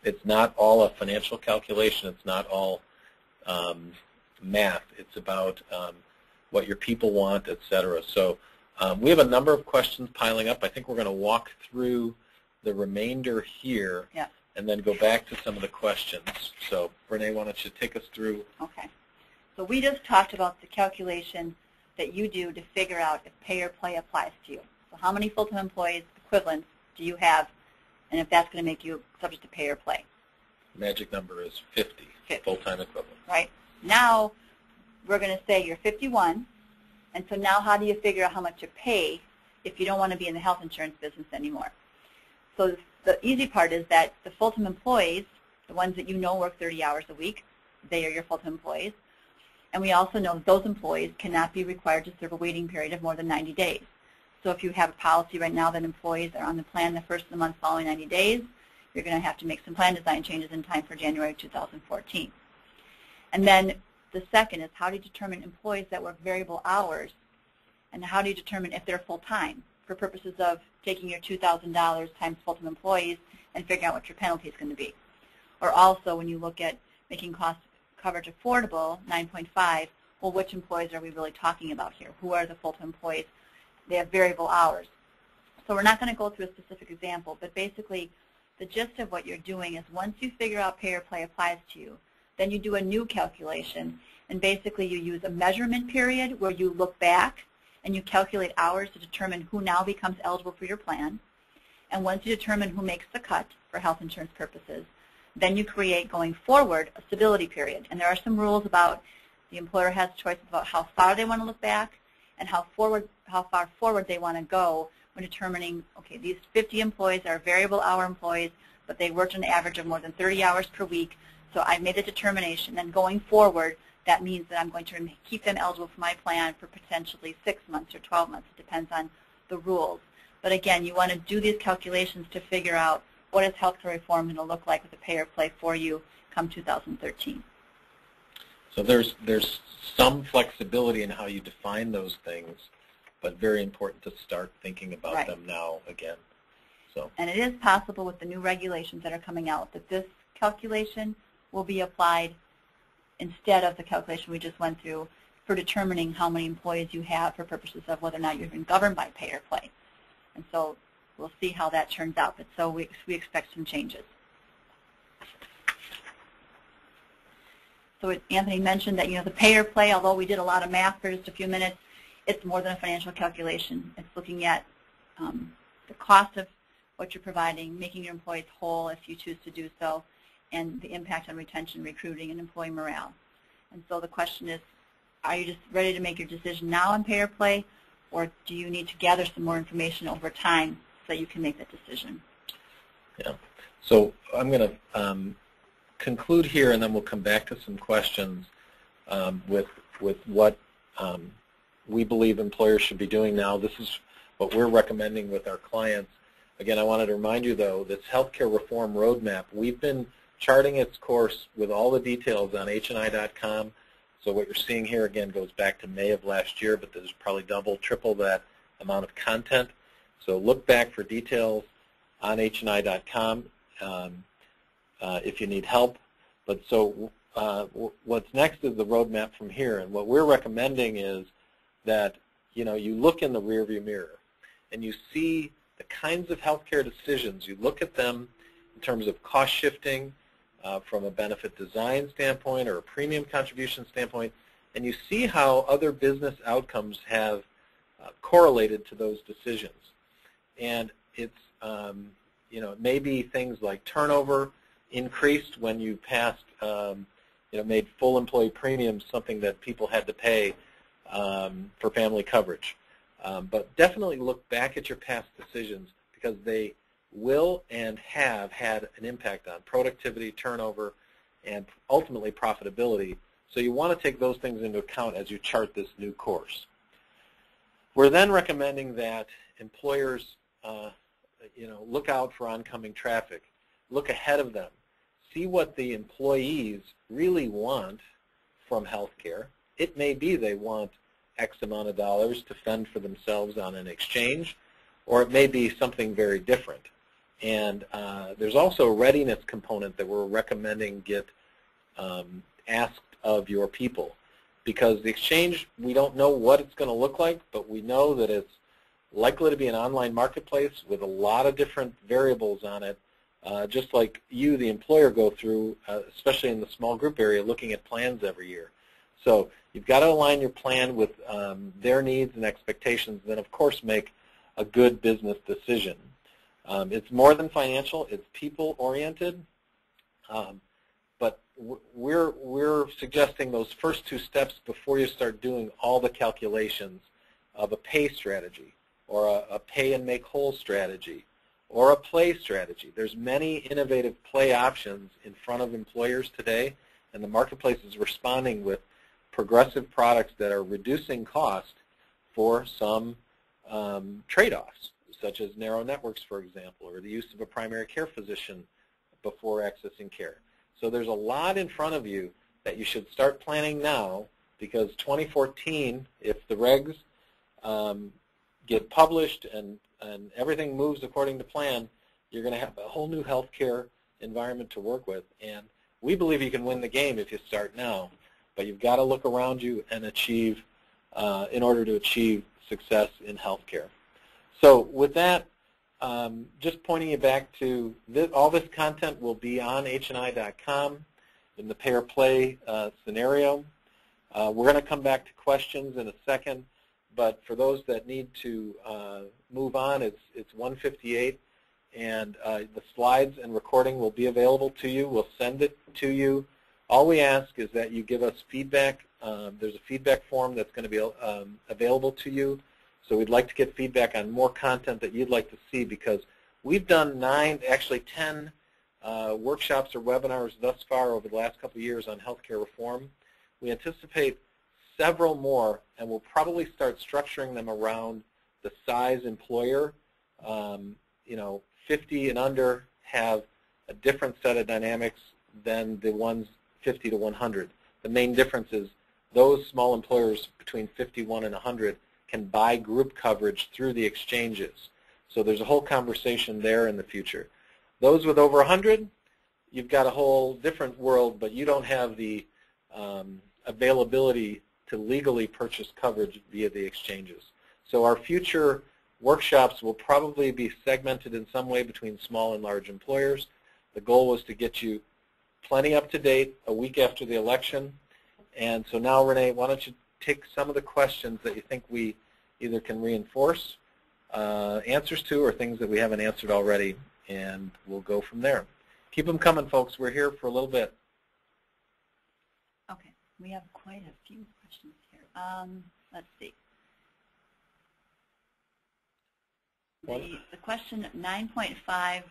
It's not all a financial calculation. It's not all math. It's about what your people want, etc. So we have a number of questions piling up. I think we're going to walk through the remainder here. Yeah. And then go back to some of the questions. So, Renee, why don't you take us through? Okay. So we just talked about the calculation that you do to figure out if pay or play applies to you. So how many full-time employees equivalents do you have, and if that's going to make you subject to pay or play? Magic number is 50. Full-time equivalent. Right. Now we're going to say you're 51, and so now how do you figure out how much to pay if you don't want to be in the health insurance business anymore? So the easy part is that the full-time employees, the ones that you know work 30 hours a week, they are your full-time employees. And we also know that those employees cannot be required to serve a waiting period of more than 90 days. So if you have a policy right now that employees are on the plan the first of the month following 90 days, you're going to have to make some plan design changes in time for January 2014. And then the second is how do you determine employees that work variable hours, and how do you determine if they're full-time for purposes of taking your $2,000 times full-time employees and figuring out what your penalty is going to be. Or also when you look at making cost coverage affordable, 9.5, well, which employees are we really talking about here? Who are the full-time employees? They have variable hours. So we're not going to go through a specific example, but basically the gist of what you're doing is once you figure out pay or play applies to you, then you do a new calculation, and basically you use a measurement period where you look back and you calculate hours to determine who now becomes eligible for your plan. And once you determine who makes the cut for health insurance purposes, then you create, going forward, a stability period. And there are some rules about the employer has choices about how far they want to look back and how far forward they want to go when determining, okay, these 50 employees are variable hour employees, but they worked an average of more than 30 hours per week. So I made the determination. And going forward, that means that I'm going to keep them eligible for my plan for potentially 6 months or 12 months. It depends on the rules. But again, you want to do these calculations to figure out what is healthcare reform going to look like with a pay or play for you come 2013. So there's some flexibility in how you define those things, but very important to start thinking about them now again. So. And it is possible with the new regulations that are coming out that this calculation will be applied instead of the calculation we just went through for determining how many employees you have for purposes of whether or not you're even governed by pay or play. And so we'll see how that turns out, but so we expect some changes. So Anthony mentioned that, the pay or play, although we did a lot of math for just a few minutes, it's more than a financial calculation. It's looking at the cost of what you're providing, making your employees whole if you choose to do so, and the impact on retention, recruiting, and employee morale. And so the question is, are you just ready to make your decision now on pay or play, or do you need to gather some more information over time so you can make that decision? Yeah. So I'm going to conclude here, and then we'll come back to some questions with what we believe employers should be doing now. This is what we're recommending with our clients. Again, I wanted to remind you, though, this healthcare reform roadmap, we've been charting its course with all the details on hni.com. So what you're seeing here, again, goes back to May of last year, but there's probably double, triple that amount of content. So look back for details on hni.com if you need help. But so what's next is the roadmap from here. And what we're recommending is that, you look in the rearview mirror and you see the kinds of healthcare decisions. You look at them in terms of cost shifting from a benefit design standpoint or a premium contribution standpoint, and you see how other business outcomes have correlated to those decisions. And it's, it may be things like turnover increased when you passed, made full employee premiums something that people had to pay for family coverage. But definitely look back at your past decisions because they will and have had an impact on productivity, turnover, and ultimately profitability. So you want to take those things into account as you chart this new course. We're then recommending that employers look out for oncoming traffic, look ahead of them, see what the employees really want from healthcare. It may be they want X amount of dollars to fend for themselves on an exchange, or it may be something very different. And there's also a readiness component that we're recommending get asked of your people, because the exchange, we don't know what it's going to look like, but we know that it's likely to be an online marketplace with a lot of different variables on it, just like you, the employer, go through, especially in the small group area, looking at plans every year. So you've got to align your plan with their needs and expectations, and then of course make a good business decision. It's more than financial, it's people-oriented, but we're suggesting those first two steps before you start doing all the calculations of a pay strategy, or a pay and make whole strategy, or a play strategy. There's many innovative play options in front of employers today, and the marketplace is responding with progressive products that are reducing cost for some trade-offs, such as narrow networks, for example, or the use of a primary care physician before accessing care. So there's a lot in front of you that you should start planning now, because 2014, if the regs get published and everything moves according to plan, you're going to have a whole new healthcare environment to work with. And we believe you can win the game if you start now, but you've got to look around you and achieve, in order to achieve success in healthcare. So with that, just pointing you back to this, all this content will be on hni.com in the pay or play scenario. We're going to come back to questions in a second, but for those that need to move on, it's 1:58, and the slides and recording will be available to you. We'll send it to you. All we ask is that you give us feedback. There's a feedback form that's going to be available to you. So we'd like to get feedback on more content that you'd like to see, because we've done 10 workshops or webinars thus far over the last couple of years on healthcare reform. We anticipate several more, and we'll probably start structuring them around the size employer. 50 and under have a different set of dynamics than the ones 50 to 100. The main difference is those small employers between 51 and 100 can buy group coverage through the exchanges. So there's a whole conversation there in the future. Those with over 100, you've got a whole different world, but you don't have the availability to legally purchase coverage via the exchanges. So our future workshops will probably be segmented in some way between small and large employers. The goal was to get you plenty up to date a week after the election. And so now, Renee, why don't you take some of the questions that you think we either can reinforce answers to, or things that we haven't answered already, and we'll go from there. Keep them coming, folks. We're here for a little bit. Okay, we have quite a few questions here. Let's see. The question 9.5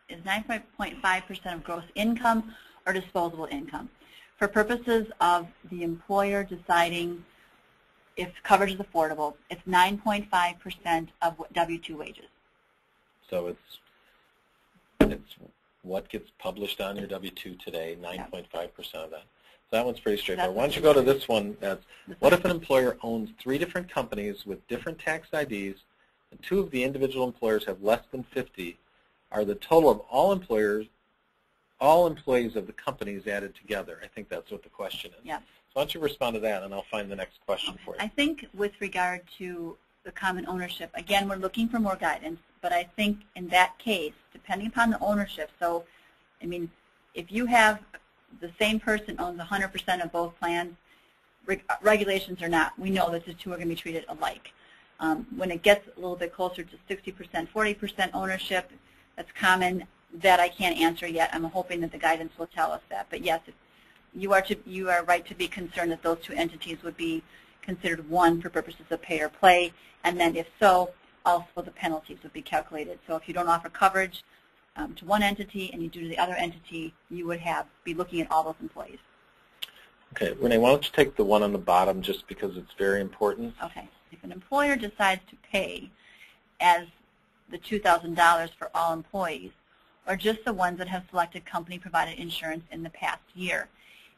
is 9.5% of gross income or disposable income. For purposes of the employer deciding if coverage is affordable, it's 9.5% of W-2 wages. So it's what gets published on your W-2 today, 9.5% of that. So that one's pretty straightforward. Why don't you go to this one? That's, what if an employer owns 3 different companies with different tax IDs, and 2 of the individual employers have less than 50? Are the total of all employees of the companies added together? I think that's what the question is. Yes. So why don't you respond to that, and I'll find the next question for you. I think with regard to the common ownership, again, we're looking for more guidance, but I think in that case, depending upon the ownership, so, I mean, if you have the same person owns 100% of both plans, regulations or not, we know that the 2 are going to be treated alike. When it gets a little bit closer to 60%, 40% ownership, that's common. That I can't answer yet. I'm hoping that the guidance will tell us that. But yes, you are right to be concerned that those 2 entities would be considered one for purposes of pay or play, and then if so, also the penalties would be calculated. So if you don't offer coverage to one entity and you do to the other entity, you would be looking at all those employees. Okay, Renee, why don't you take the one on the bottom, just because it's very important. Okay. If an employer decides to pay as the $2,000 for all employees, or just the ones that have selected company-provided insurance in the past year.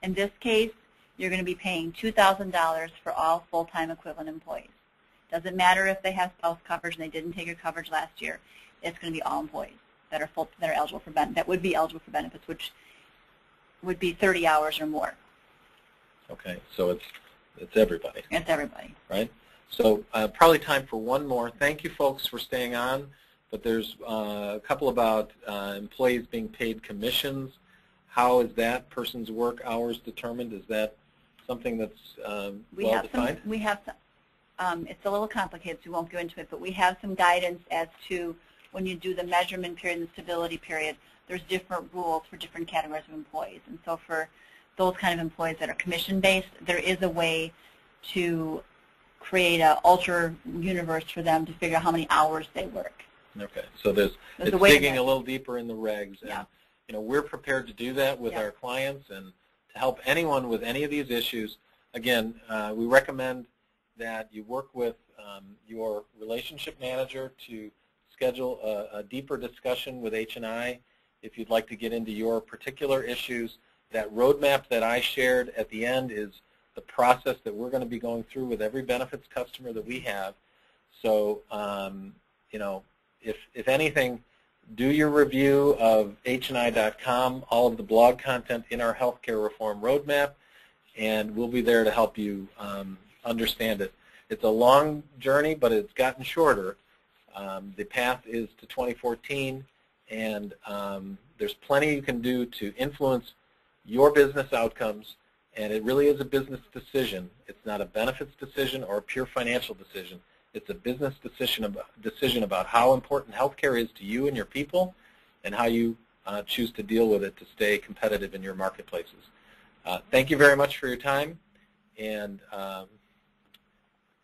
In this case, you're going to be paying $2,000 for all full-time equivalent employees. Doesn't matter if they have spouse coverage and they didn't take your coverage last year. It's going to be all employees that are eligible for that would be eligible for benefits, which would be 30 hours or more. Okay, so it's everybody. It's everybody. Right. So probably time for one more. Thank you, folks, for staying on. But there's a couple about employees being paid commissions. How is that person's work hours determined? Is that something that's well defined? We have some. It's a little complicated, so we won't go into it. But we have some guidance as to when you do the measurement period and the stability period. There's different rules for different categories of employees. And so for those kind of employees that are commission-based, there is a way to create an alter universe for them to figure out how many hours they work. Okay, so it's digging a little deeper in the regs. Yeah. And, we're prepared to do that with our clients and to help anyone with any of these issues. Again, we recommend that you work with your relationship manager to schedule a deeper discussion with H&I if you'd like to get into your particular issues. That roadmap that I shared at the end is the process that we're going to be going through with every benefits customer that we have. So, if anything, do your review of hni.com, all of the blog content in our healthcare reform roadmap, and we'll be there to help you understand it. It's a long journey, but it's gotten shorter. The path is to 2014, and there's plenty you can do to influence your business outcomes, and it really is a business decision. It's not a benefits decision or a pure financial decision. It's a business decision about how important healthcare is to you and your people and how you choose to deal with it to stay competitive in your marketplaces. Thank you very much for your time, and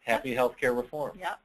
happy healthcare reform. Yep.